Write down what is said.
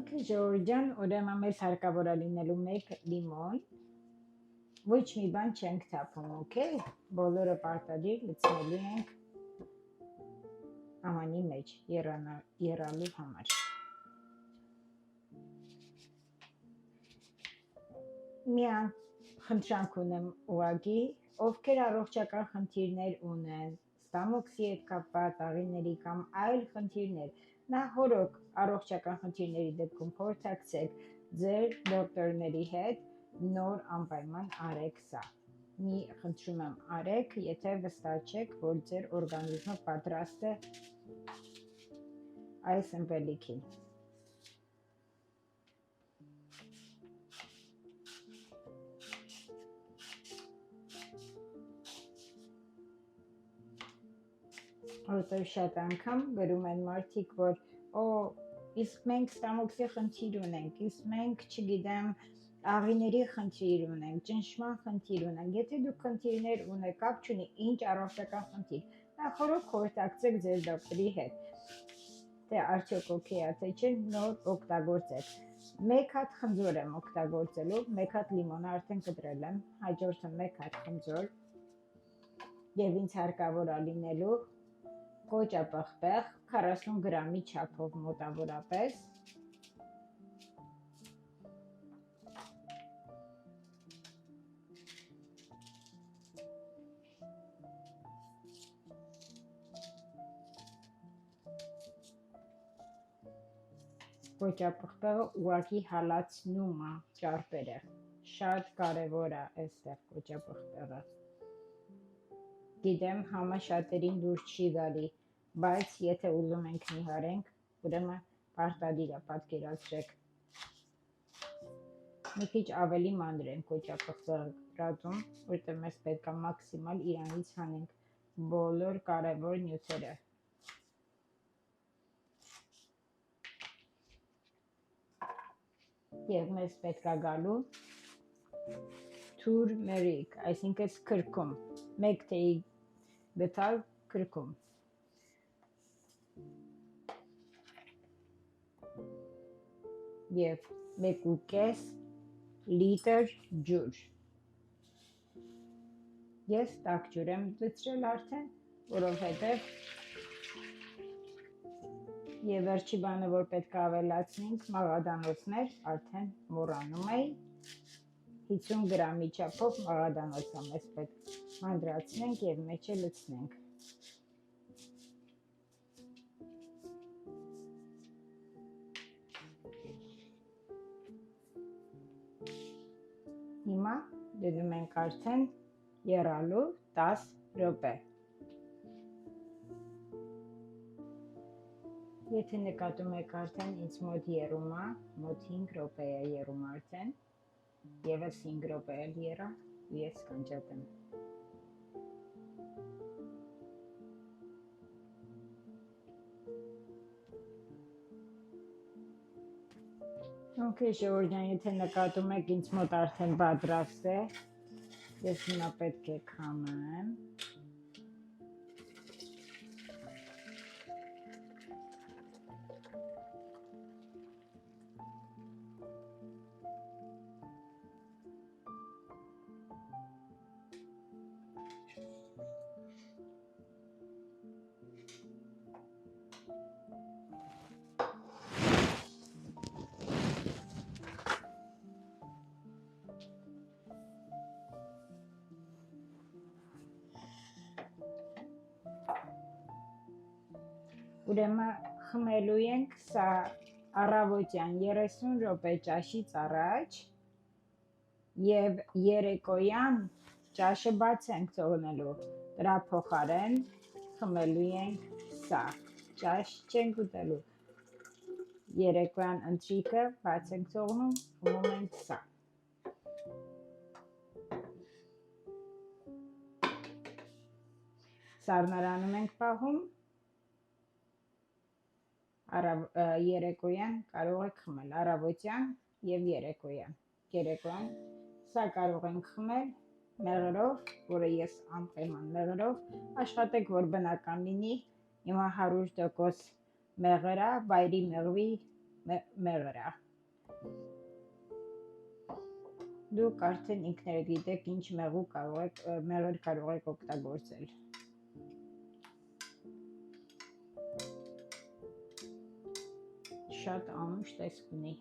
Okay, Ժողովրդյան, ուրեմն մեզ հարկավոր է լինելու 1 լիմոն, ոչ մի բան չենք թափում, okay, բոլորը պարտադիր լցնելու ենք ամանի մեջ եռալու համար։ Միան խնդրանք ունեմ ուղղակի, ովքեր առողջական խնդիրներ ունեն, ստամոքսի հետ կապված, աղիների կամ այլ խնդիրներ, նախորդ առողջական խնդիրների դեպքում փորձակցեք ձեր դոկտորների հետ, նոր անպայման արեք սա։ Մի խնդրում եմ արեք, եթե վստահ չեք, որ ձեր օրգանիզմը պատրաստ է այս ըմպելիքին։ Որտեղ շատ անգամ գրում են մարդիկ, որ իսկ մենք ստամոքսի խնդիր ունենք, իսկ մենք, չգիտեմ, աղիների խնդիր ունենք, ճնշման խնդիր ունենք, եթե դուք խնդիրներ ունեք, կապ չունի, ինչ առողջական խնդիր, նախորդ խորհրդակցեք ձեր դոկտորի հետ, թե արդյոք օքեյ է, թե չէ, նոր օգտագործեք։ 1 հատ խնձոր եմ օգտագործելու, 1 հատ լիմոն արդեն կտրել եմ, հաջորդը 1 հատ խնձոր եւ ինձ հարկավոր է լինելու կոճապղպեղ 40 գրամի չափով մոտավորապես, կոճապղպեղը ուղղակի հալացնում է ճարպերը, շատ կարևոր է այստեղ կոճապղպեղը։ Գիտեմ, համը շատերին դուր չի գալի, բայց եթե ուզում ենք նիհարենք, ուրեմն պարտադիր է, պատկերացրեք։ Մի քիչ ավելի մանր են կոճապղպեղը կտրատում, որտեղ մեզ պետք է մաքսիմալ իրանից հանենք բոլոր կարևոր նյութերը։ Եվ մեզ պետք է գալու թուրմերիկ, այսինքն քրքում, 1 թեյի գթալ քրքում։ Եվ 1.5 լիտր ջուր։ Ես տաք ջուր եմ լցրել արդեն, որովհետև եւ վերջի բանը, որ պետք է ավելացնենք, մաղադանոցներ արդեն մոռանում էի, 50 գրամի չափով մաղադանոց է մեզ պետք մանրացնենք եւ մեջը լցնենք։ Հիմա դնում ենք արդեն եռալու 10 րոպե։ Եթե նկատում եք արդեն ինձ մոտ եռում է, մոտ 5 րոպե է եռում արդեն, եւս 5 րոպե էլ եռա, ու ես կանջատեմ։ Okay, Ժողովրդյան, եթե նկատում եք, ինձ մոտ արդեն պատրաստ է, ես հիմա պետք է քամեմ։ Ուրեմն խմելու ենք սա առավոտյան 30 րոպե ճաշից առաջ եւ երեկոյան ճաշը բաց ենք թողնելու, դրա փոխարեն խմելու ենք սա, ճաշ չենք ուտելու, երեկոյան ընթրիքը բաց ենք թողնում, խմում ենք սա։ Սառնարանում ենք պահում, երեկոյան կարող եք խմել, առավոտյան եւ երեկոյան, սա կարող ենք խմել մեղրով, որը ես անպայման մեղրով, աշխատեք, որ բնական լինի, հիմա 100% մեղր է, վայրի մեղվի մեղրա։ Դուք արդեն ինքներդ գիտեք ինչ մեղր կարող եք օգտագործել։ Շատ անուշ տեսք ունի։